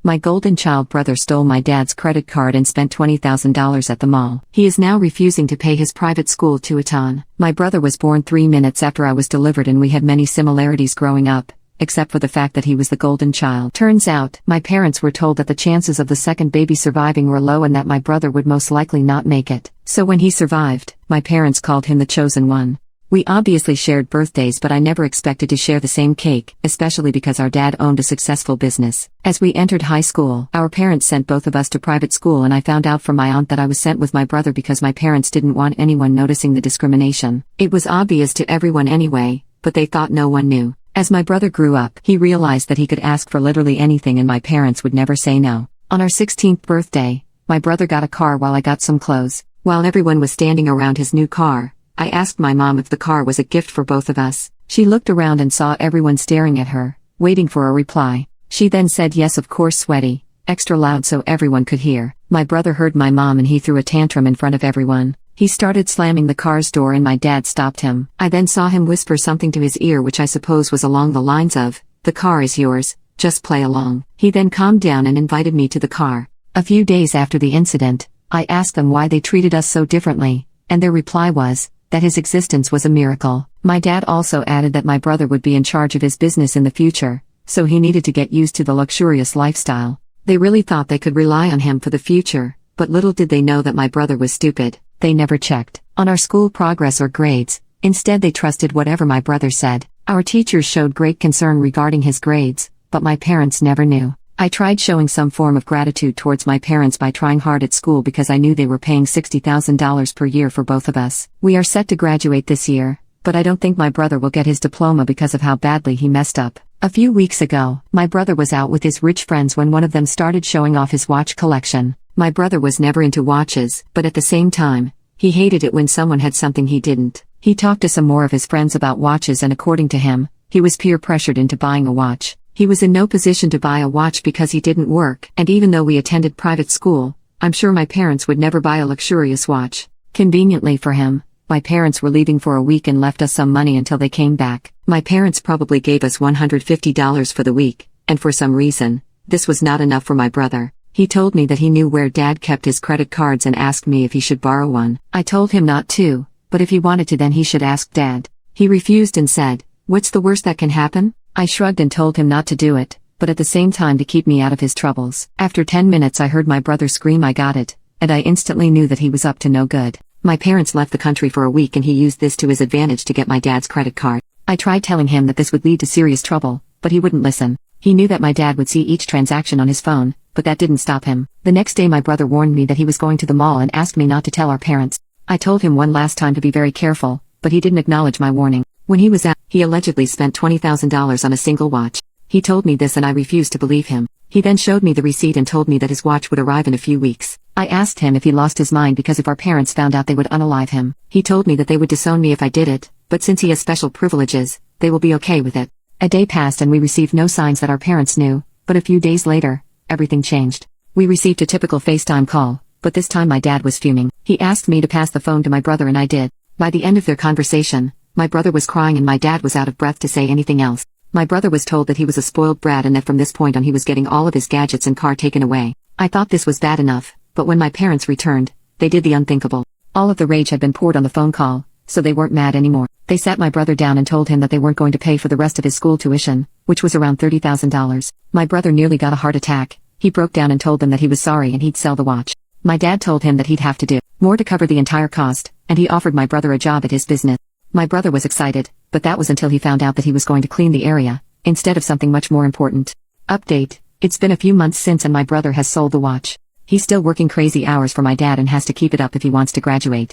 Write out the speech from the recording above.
My golden child brother stole my dad's credit card and spent $20,000 at the mall. He is now refusing to pay his private school tuition. My brother was born 3 minutes after I was delivered and we had many similarities growing up, except for the fact that he was the golden child. Turns out, my parents were told that the chances of the second baby surviving were low and that my brother would most likely not make it. So when he survived, my parents called him the chosen one. We obviously shared birthdays, but I never expected to share the same cake, especially because our dad owned a successful business. As we entered high school, our parents sent both of us to private school and I found out from my aunt that I was sent with my brother because my parents didn't want anyone noticing the discrimination. It was obvious to everyone anyway, but they thought no one knew. As my brother grew up, he realized that he could ask for literally anything and my parents would never say no. On our 16th birthday, my brother got a car while I got some clothes. While everyone was standing around his new car, I asked my mom if the car was a gift for both of us. She looked around and saw everyone staring at her, waiting for a reply. She then said yes, of course, sweaty, extra loud so everyone could hear. My brother heard my mom and he threw a tantrum in front of everyone. He started slamming the car's door and my dad stopped him. I then saw him whisper something to his ear which I suppose was along the lines of, "The car is yours, just play along." He then calmed down and invited me to the car. A few days after the incident, I asked them why they treated us so differently, and their reply was that his existence was a miracle. My dad also added that my brother would be in charge of his business in the future, so he needed to get used to the luxurious lifestyle. They really thought they could rely on him for the future, but little did they know that my brother was stupid. They never checked on our school progress or grades. Instead, they trusted whatever my brother said. Our teachers showed great concern regarding his grades, but my parents never knew. I tried showing some form of gratitude towards my parents by trying hard at school because I knew they were paying $60,000 per year for both of us. We are set to graduate this year, but I don't think my brother will get his diploma because of how badly he messed up. A few weeks ago, my brother was out with his rich friends when one of them started showing off his watch collection. My brother was never into watches, but at the same time, he hated it when someone had something he didn't. He talked to some more of his friends about watches and according to him, he was peer pressured into buying a watch. He was in no position to buy a watch because he didn't work, and even though we attended private school, I'm sure my parents would never buy a luxurious watch. Conveniently for him, my parents were leaving for a week and left us some money until they came back. My parents probably gave us $150 for the week, and for some reason, this was not enough for my brother. He told me that he knew where Dad kept his credit cards and asked me if he should borrow one. I told him not to, but if he wanted to then he should ask Dad. He refused and said, "What's the worst that can happen?" I shrugged and told him not to do it, but at the same time to keep me out of his troubles. After 10 minutes I heard my brother scream, "I got it," and I instantly knew that he was up to no good. My parents left the country for a week and he used this to his advantage to get my dad's credit card. I tried telling him that this would lead to serious trouble, but he wouldn't listen. He knew that my dad would see each transaction on his phone, but that didn't stop him. The next day my brother warned me that he was going to the mall and asked me not to tell our parents. I told him one last time to be very careful, but he didn't acknowledge my warning. When he was out, he allegedly spent $20,000 on a single watch. He told me this and I refused to believe him. He then showed me the receipt and told me that his watch would arrive in a few weeks. I asked him if he lost his mind because if our parents found out they would unalive him. He told me that they would disown me if I did it, but since he has special privileges, they will be okay with it. A day passed and we received no signs that our parents knew, but a few days later, everything changed. We received a typical FaceTime call, but this time my dad was fuming. He asked me to pass the phone to my brother and I did. By the end of their conversation, my brother was crying and my dad was out of breath to say anything else. My brother was told that he was a spoiled brat and that from this point on he was getting all of his gadgets and car taken away. I thought this was bad enough, but when my parents returned, they did the unthinkable. All of the rage had been poured on the phone call, so they weren't mad anymore. They sat my brother down and told him that they weren't going to pay for the rest of his school tuition, which was around $30,000. My brother nearly got a heart attack. He broke down and told them that he was sorry and he'd sell the watch. My dad told him that he'd have to do more to cover the entire cost, and he offered my brother a job at his business. My brother was excited, but that was until he found out that he was going to clean the area, instead of something much more important. Update: it's been a few months since and my brother has sold the watch. He's still working crazy hours for my dad and has to keep it up if he wants to graduate.